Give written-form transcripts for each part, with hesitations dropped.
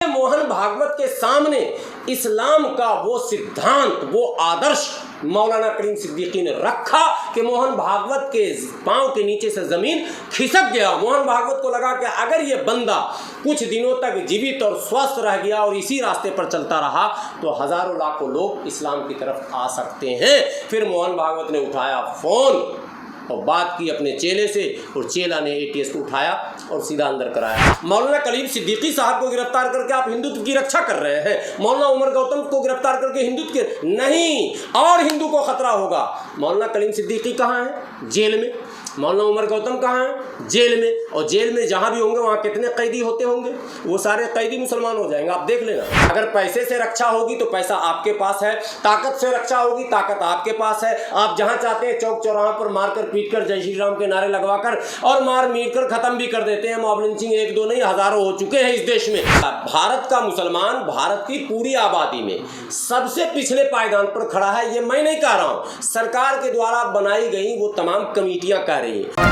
मोहन भागवत के सामने इस्लाम का वो सिद्धांत, वो आदर्श मौलाना करीम सिद्दीकी ने रखा कि मोहन भागवत के पांव के नीचे से जमीन खिसक गया। मोहन भागवत को लगा कि अगर ये बंदा कुछ दिनों तक जीवित और स्वस्थ रह गया और इसी रास्ते पर चलता रहा तो हजारों लाखों लोग इस्लाम की तरफ आ सकते हैं। फिर मोहन भागवत ने उठाया फ़ोन और बात की अपने चेले से और चेला ने एटीएस को उठाया और सीधा अंदर कराया। मौलाना करीम सिद्दीकी साहब को गिरफ्तार करके आप हिंदुत्व की रक्षा कर रहे हैं। मौलाना उमर गौतम को गिरफ्तार करके हिंदुत्व के नहीं, और हिंदू को खतरा होगा। मौलाना करीम सिद्दीकी कहाँ है? जेल में। मौलाना उमर गौतम कहाँ है? जेल में। और जेल में जहाँ भी होंगे वहाँ कितने कैदी होते होंगे? वो सारे कैदी मुसलमान हो जाएंगे, आप देख लेना। अगर पैसे से रक्षा होगी तो पैसा आपके पास है, ताकत से रक्षा होगी ताकत आपके पास है। आप जहाँ चाहते हैं चौक चौराहों पर मारकर पीटकर जय श्री राम के नारे लगवाकर और मार मीट कर खत्म भी कर देते हैं। मॉब लिंचिंग एक दो नहीं हजारों हो चुके हैं इस देश में। भारत का मुसलमान भारत की पूरी आबादी में सबसे पिछले पायदान पर खड़ा है। ये मैं नहीं कह रहा हूँ, सरकार के द्वारा बनाई गई वो तमाम कमेटियां कह रही हैं।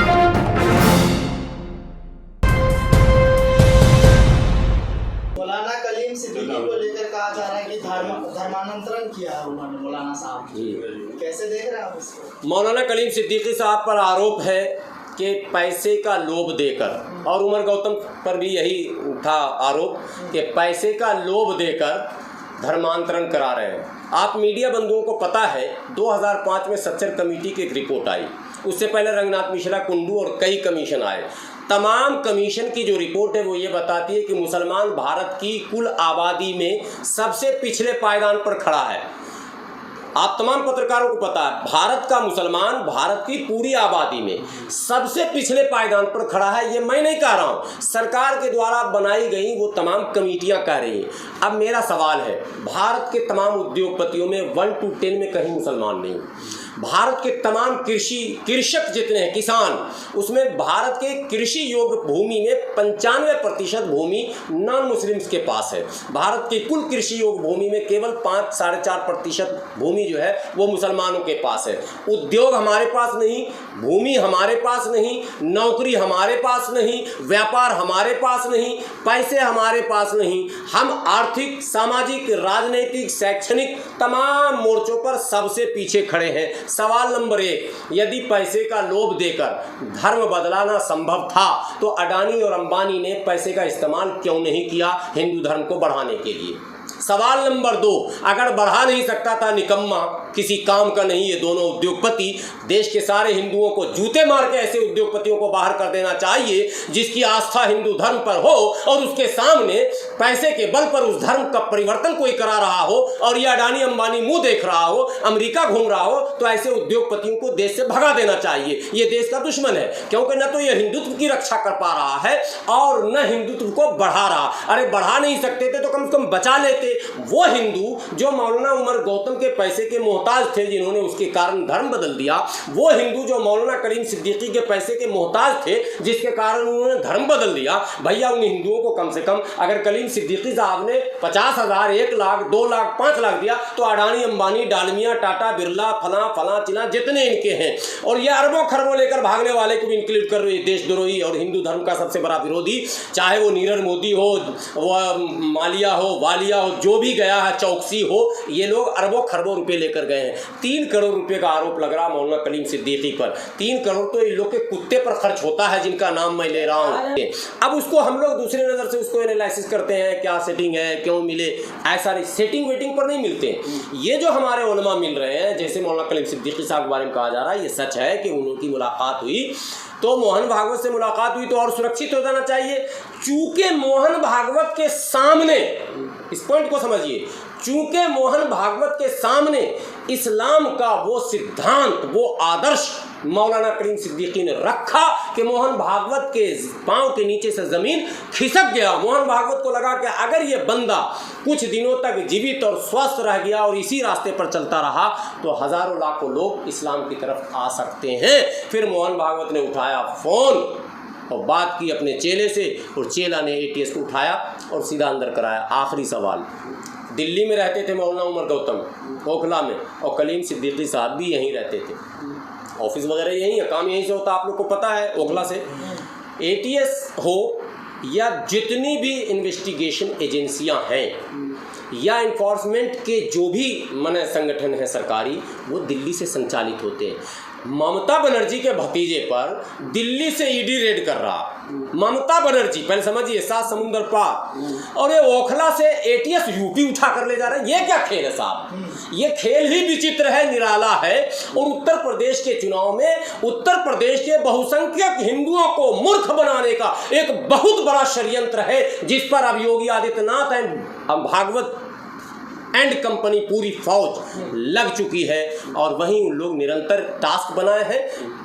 मौलाना कलीम सिद्दीकी को लेकर कहा जा रहा है कि धर्मांतरण किया है उन्होंने मौलाना साहब। कैसे देख रहे हैं आप इसको? मौलाना कलीम सिद्दीकी साहब पर आरोप है कि पैसे का लोभ देकर, और उमर गौतम पर भी यही था आरोप कि पैसे का लोभ देकर धर्मांतरण करा रहे हैं। आप मीडिया बंधुओं को पता है 2005 में सच्चर कमेटी की एक रिपोर्ट आई, उससे पहले रंगनाथ मिश्रा, कुंडू और कई कमीशन आए। तमाम कमीशन की जो रिपोर्ट है वो ये बताती है कि मुसलमान भारत की कुल आबादी में सबसे पिछले पायदान पर खड़ा है। आप तमाम पत्रकारों को पता है भारत का मुसलमान भारत की पूरी आबादी में सबसे पिछले पायदान पर खड़ा है। ये मैं नहीं कह रहा हूँ, सरकार के द्वारा बनाई गई वो तमाम कमेटियां कह रही हैं। अब मेरा सवाल है, भारत के तमाम उद्योगपतियों में 1 to 10 में कहीं मुसलमान नहीं। भारत के तमाम कृषक जितने हैं, किसान, उसमें भारत के कृषि योग्य भूमि में 95% भूमि नॉन मुस्लिम्स के पास है। भारत की कुल कृषि योग्य भूमि में केवल 5-4.5% भूमि जो है वो मुसलमानों के पास है। उद्योग हमारे पास नहीं, भूमि हमारे पास नहीं, नौकरी हमारे पास नहीं, व्यापार हमारे पास नहीं, पैसे हमारे पास नहीं। हम आर्थिक, सामाजिक, राजनीतिक, शैक्षणिक तमाम मोर्चों पर सबसे पीछे खड़े हैं। सवाल नंबर 1, यदि पैसे का लोभ देकर धर्म बदलाना संभव था तो अडानी और अंबानी ने पैसे का इस्तेमाल क्यों नहीं किया हिंदू धर्म को बढ़ाने के लिए? सवाल नंबर 2, अगर बढ़ा नहीं सकता था, निकम्मा, किसी काम का नहीं ये दोनों उद्योगपति, देश के सारे हिंदुओं को जूते मार के ऐसे उद्योगपतियों को बाहर कर देना चाहिए जिसकी आस्था हिंदू धर्म पर हो और उसके सामने पैसे के बल पर उस धर्म का परिवर्तन कोई करा रहा हो और यह अडानी अंबानी मुंह देख रहा हो, अमेरिका घूम रहा हो, तो ऐसे उद्योगपतियों को देश से भगा देना चाहिए। ये देश का दुश्मन है, क्योंकि न तो ये हिंदुत्व की रक्षा कर पा रहा है और न हिंदुत्व को बढ़ा रहा। अरे बढ़ा नहीं सकते थे तो कम से कम बचा लेते। वो हिंदू जो मौलाना उमर गौतम के पैसे के मोहताज थे, जिन्होंने उसके कारण धर्म बदल दिया, वो हिंदू जो मौलाना करीम सिद्दीकी के पैसे के मोहताज थे जिसके कारण उन्होंने धर्म बदल दिया, भैया उन हिंदुओं को कम से कम अगर करीम सिद्दीकी साहब ने 50,000, 1 लाख, 2 लाख, 5 लाख दिया तो अडानी अंबानी, डालमिया, टाटा, बिरला, फला चिला जितने इनके हैं और ये अरबों खरबों लेकर भागने वाले को भी इंक्लूड कर रहे हैं, देशद्रोही और हिंदू धर्म का सबसे बड़ा विरोधी, चाहे वो नीरज मोदी हो, वो मालिया हो, वालिया हो, जो भी गया है, चौकसी हो, ये लोग अरबों खरबों रुपए लेकर गए हैं। 3 करोड़ रुपए का आरोप लग रहा मौलाना कलीम सिद्दीकी पर। 3 करोड़ तो इन लोग के कुत्ते पर खर्च होता है जिनका नाम मैं ले रहा हूँ। अब उसको हम लोग दूसरे नज़र से उसको एनालिसिस करते हैं, क्या सेटिंग है, क्यों मिले, ऐसा सेटिंग वेटिंग पर नहीं मिलते। ये जो हमारे उलमा मिल रहे हैं, जैसे मौलाना कलीम सिद्दीकी साहब के बारे में कहा जा रहा है, ये सच है कि उनकी मुलाकात हुई तो मोहन भागवत से मुलाकात हुई तो और सुरक्षित हो जाना चाहिए। चूंकि मोहन भागवत के सामने, इस पॉइंट को समझिए, चूंकि मोहन भागवत के सामने इस्लाम का वो सिद्धांत, वो आदर्श मौलाना करीम सिद्दीकी ने रखा कि मोहन भागवत के पांव के नीचे से जमीन खिसक गया। मोहन भागवत को लगा कि अगर ये बंदा कुछ दिनों तक जीवित और स्वस्थ रह गया और इसी रास्ते पर चलता रहा तो हजारों लाखों लोग इस्लाम की तरफ आ सकते हैं। फिर मोहन भागवत ने उठाया फ़ोन और बात की अपने चेले से और चेला ने एटीएस को उठाया और सीधा अंदर कराया। आखिरी सवाल, दिल्ली में रहते थे मौलाना उमर गौतम, ओखला में, और कलीम सिद्दीकी साहब भी यहीं रहते थे, ऑफिस वगैरह यहीं है, काम यहीं से होता, आप लोग को पता है। ओखला से एटीएस हो या जितनी भी इन्वेस्टिगेशन एजेंसियां हैं या इन्फोर्समेंट के जो भी माने संगठन है सरकारी, वो दिल्ली से संचालित होते हैं। ममता बनर्जी के भतीजे पर दिल्ली से ईडी रेड कर रहा, ममता बनर्जी, पहले समझिए, 7 समुंदर पार, और ये ओखला से एटीएस यूपी उठा कर ले जा रहे हैं। ये क्या खेल है साहब? ये खेल ही विचित्र है, निराला है। और उत्तर प्रदेश के चुनाव में उत्तर प्रदेश के बहुसंख्यक हिंदुओं को मूर्ख बनाने का एक बहुत बड़ा षड्यंत्र है, जिस पर अब Yogi Adityanath and Bhagwat and company पूरी फौज लग चुकी है। और वहीं उन लोग निरंतर टास्क बनाए हैं,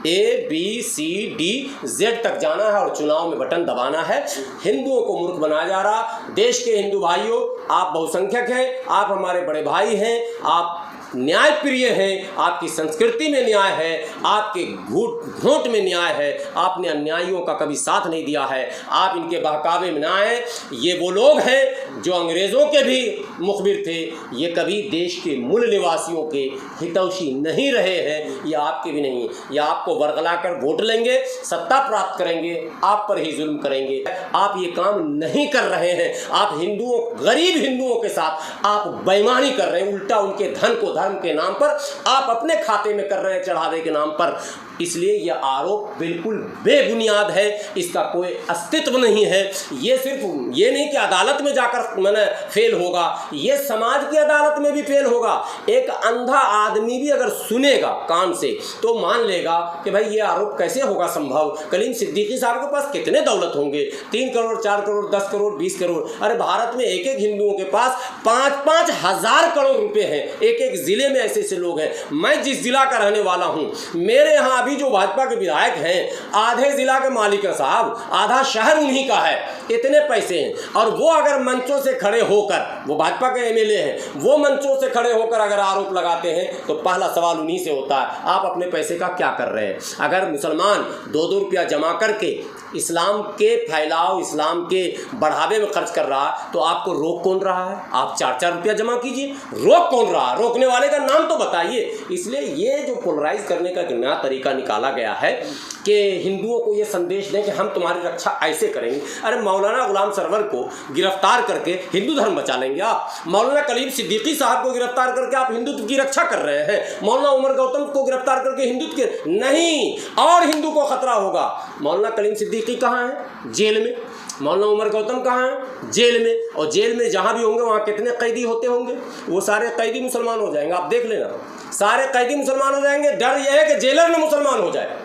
ABCDZ तक जाना है और चुनाव में बटन दबाना है। हिंदुओं को मूर्ख बनाया जा रहा। देश के हिंदू भाइयों, आप बहुसंख्यक हैं, आप हमारे बड़े भाई हैं, आप न्याय प्रिय हैं, आपकी संस्कृति में न्याय है, आपके घोट में न्याय है, आपने अन्यायियों का कभी साथ नहीं दिया है, आप इनके बहकावे में ना आए। ये वो लोग हैं जो अंग्रेज़ों के भी मुखबिर थे, ये कभी देश के मूल निवासियों के हितैषी नहीं रहे हैं, ये आपके भी नहीं। ये आपको बरगला कर वोट लेंगे, सत्ता प्राप्त करेंगे, आप पर ही जुल्म करेंगे। आप ये काम नहीं कर रहे हैं। आप हिंदुओं, गरीब हिंदुओं के साथ आप बेईमानी कर रहे हैं। उल्टा उनके धन को धर्म के नाम पर आप अपने खाते में कर रहे हैं, चढ़ावे के नाम पर। इसलिए यह आरोप बिल्कुल बेबुनियाद है, इसका कोई अस्तित्व नहीं है। ये सिर्फ ये नहीं कि अदालत में जाकर मैंने फेल होगा, ये समाज की अदालत में भी फेल होगा। एक अंधा आदमी भी अगर सुनेगा कान से तो मान लेगा कि भाई ये आरोप कैसे होगा संभव। कलीम सिद्दीकी साहब के पास कितने दौलत होंगे? 3 करोड़, 4 करोड़, 10 करोड़, 20 करोड़। अरे भारत में एक एक हिंदुओं के पास 5-5 हज़ार करोड़ रुपए हैं। एक एक जिले में ऐसे ऐसे लोग हैं। मैं जिस जिला का रहने वाला हूँ, मेरे यहाँ अभी जो भाजपा के विधायक हैं, आधे जिला के मालिक है साहब, आधा शहर उन्हीं का है। इतने पैसे हैं। और वो अगर मंचों से खड़े होकर, वो भाजपा के एमएलए हैं, वो मंचों से खड़े होकर अगर आरोप लगाते हैं तो पहला सवाल उन्हीं से होता है, आप अपने पैसे का क्या कर रहे हैं? अगर मुसलमान 2-2 रुपया जमा करके इस्लाम के फैलाव, इस्लाम के बढ़ावे में खर्च कर रहा है, तो आपको रोक कौन रहा है? आप 4-4 रुपया जमा कीजिए। रोक कौन रहा है? रोकने वाले का नाम तो बताइए। इसलिए ये जो पोलराइज करने का नया तरीका निकाला गया है कि हिंदुओं को ये संदेश दें कि हम तुम्हारी रक्षा ऐसे करेंगे। अरे मौलाना गुलाम सरवर को गिरफ्तार करके हिंदू धर्म बचा लेंगे आप? मौलाना कलीम सिद्दीकी साहब को गिरफ्तार करके आप हिंदुत्व की रक्षा कर रहे हैं? मौलाना उमर गौतम को गिरफ्तार करके हिंदुत्व के नहीं, और हिंदू को खतरा होगा। मौलाना कलीम सिद्दीकी कहाँ है? जेल में। मौलाना उमर गौतम कहाँ है? जेल में। और जेल में जहाँ भी होंगे वहाँ कितने कैदी होते होंगे? वो सारे कैदी मुसलमान हो जाएंगे, आप देख लेना। सारे कैदी मुसलमान हो जाएंगे। डर यह है कि जेलर में मुसलमान हो जाए।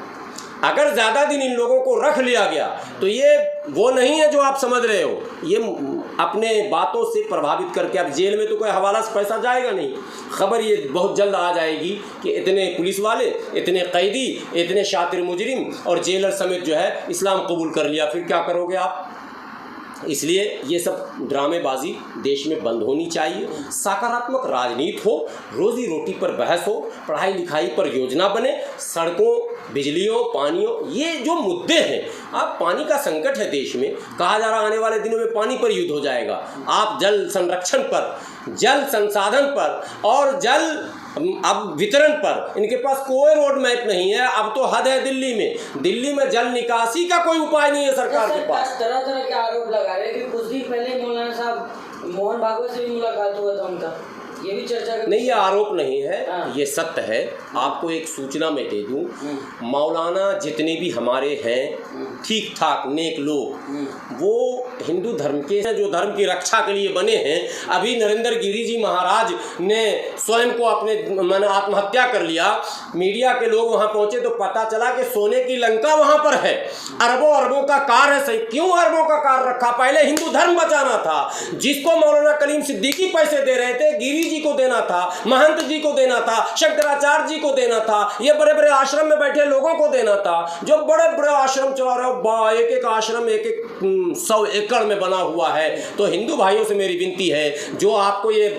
अगर ज़्यादा दिन इन लोगों को रख लिया गया तो ये वो नहीं है जो आप समझ रहे हो। ये अपने बातों से प्रभावित करके, अब जेल में तो कोई हवाला से पैसा जाएगा नहीं। खबर ये बहुत जल्द आ जाएगी कि इतने पुलिस वाले, इतने कैदी, इतने शातिर मुजरिम और जेलर समेत जो है इस्लाम कबूल कर लिया। फिर क्या करोगे आप? इसलिए ये सब ड्रामेबाजी देश में बंद होनी चाहिए। सकारात्मक राजनीति हो, रोजी रोटी पर बहस हो, पढ़ाई लिखाई पर योजना बने, सड़कों, बिजलियों, पानियों, ये जो मुद्दे हैं। अब पानी का संकट है देश में, कहा जा रहा आने वाले दिनों में पानी पर युद्ध हो जाएगा। आप जल संरक्षण पर, जल संसाधन पर और जल अब वितरण पर इनके पास कोई रोड मैप नहीं है। अब तो हद है दिल्ली में जल निकासी का कोई उपाय नहीं है सरकार के पास। तरह तरह के आरोप लगा रहे हैं कि कुछ दिन पहले मौलाना साहब मोहन भागवत से भी मुलाकात हुआ था उनका, ये भी चर्चा नहीं, ये आरोप नहीं है, ये सत्य है। आपको एक सूचना मैं दे दूं, मौलाना जितने भी हमारे हैं ठीक ठाक नेक लोग, वो हिंदू धर्म के जो धर्म की रक्षा के लिए बने हैं। अभी नरेंद्र गिरी जी महाराज ने स्वयं को अपने आत्महत्या कर लिया। मीडिया के लोग वहाँ पहुँचे तो पता चला कि सोने की लंका वहाँ पर है। अरबों अरबों का कार है। सही, क्यों अरबों का कार रखा? पहले हिंदू धर्म बचाना था। जिसको मौलाना कलीम सिद्दीकी पैसे दे रहे थे, गिरी जी को देना था, महंत जी को देना था, शंकराचार्य जी को देना था, ये बड़े बड़े आश्रम में बैठे लोगों को देना था। जो बड़े बड़े आश्रम चला रहे हो, एक एक आश्रम 100 एकड़ में बना हुआ है। तो हिंदू भाइयों से मेरी विनती है, जो आपको ये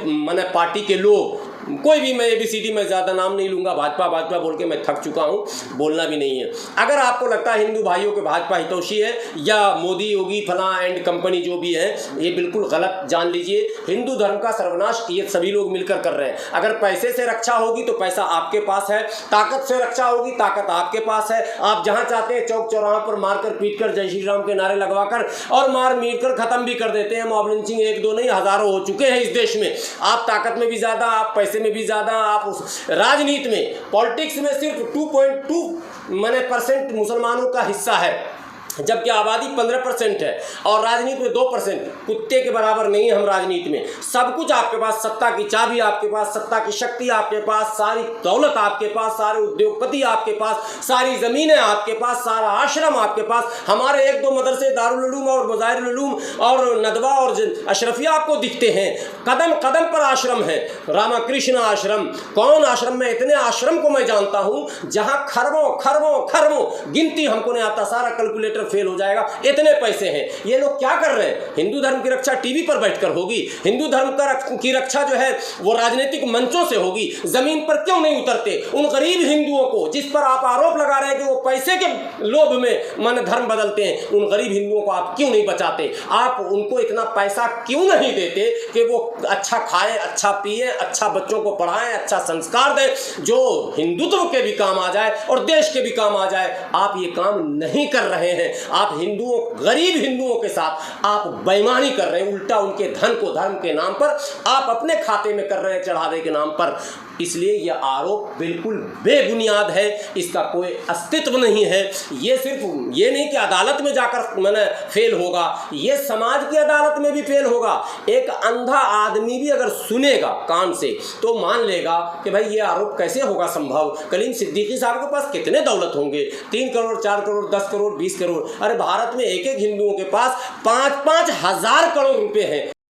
पार्टी के लोग कोई भी, मैं ABCD में ज़्यादा नाम नहीं लूँगा, भाजपा बोल के मैं थक चुका हूँ, बोलना भी नहीं है। अगर आपको लगता है हिंदू भाइयों के भाजपा हितैषी है या मोदी योगी फलां एंड कंपनी जो भी है, ये बिल्कुल गलत जान लीजिए। हिंदू धर्म का सर्वनाश ये सभी लोग मिलकर कर रहे हैं। अगर पैसे से रक्षा होगी तो पैसा आपके पास है, ताकत से रक्षा होगी ताकत आपके पास है। आप जहाँ चाहते हैं चौक चौराहों पर मारकर पीटकर जय श्री राम के नारे लगवाकर और मार मीट कर ख़त्म भी कर देते हैं। मॉब लिंचिंग 1-2 नहीं हज़ारों हो चुके हैं इस देश में। आप ताकत में भी ज़्यादा, आप पैसे में भी ज़्यादा, आप उस राजनीति में, पॉलिटिक्स में सिर्फ 2.2% मुसलमानों का हिस्सा है, जबकि आबादी 15% है और राजनीति में 2%। कुत्ते के बराबर नहीं हम राजनीति में। सब कुछ आपके पास, सत्ता की चाबी आपके पास, सत्ता की शक्ति आपके पास, सारी दौलत आपके पास, सारे उद्योगपति आपके पास, सारी ज़मीनें आपके पास, सारा आश्रम आपके पास। हमारे 1-2 मदरसे दारुल उलूम और मज़ाहिरुल उलूम और नदवा और अशरफिया आपको दिखते हैं। कदम कदम पर आश्रम है। रामाकृष्ण आश्रम, कौन आश्रम में, इतने आश्रम को मैं जानता हूँ जहाँ खरबों खरबों खरबों गिनती हमको नहीं आता, सारा कैलकुलेटर फेल हो जाएगा, इतने पैसे हैं। ये लोग क्या कर रहे हैं? हिंदू धर्म की रक्षा टीवी पर बैठकर होगी। हिंदू धर्म की रक्षा जो है वो राजनीतिक मंचों से होगी। जमीन पर क्यों नहीं उतरते? उन गरीब हिंदुओं को जिस पर आप आरोप लगा रहे हैं कि वो पैसे के लोभ में मन धर्म बदलते हैं, उन गरीब हिंदुओं को आप क्यों नहीं बचाते? आप उनको इतना पैसा क्यों नहीं देते कि वो अच्छा खाएं, अच्छा पिए, अच्छा बच्चों को पढ़ाएं, अच्छा संस्कार दें, जो हिंदुत्व के भी काम आ जाए और देश के भी काम आ जाए? आप ये काम नहीं कर रहे हैं। आप हिंदुओं, गरीब हिंदुओं के साथ आप बेईमानी कर रहे हैं। उल्टा उनके धन को धर्म के नाम पर आप अपने खाते में कर रहे हैं, चढ़ावे के नाम पर। इसलिए यह आरोप बिल्कुल बेबुनियाद है, इसका कोई अस्तित्व नहीं है। ये सिर्फ ये नहीं कि अदालत में जाकर मैंने फेल होगा, ये समाज की अदालत में भी फेल होगा। एक अंधा आदमी भी अगर सुनेगा कान से तो मान लेगा कि भाई ये आरोप कैसे होगा संभव। कलीम सिद्दीकी साहब के पास कितने दौलत होंगे? 3 करोड़, 4 करोड़, 10 करोड़, 20 करोड़। अरे भारत में एक एक हिंदुओं के पास 5-5 हज़ार करोड़ रुपए हैं।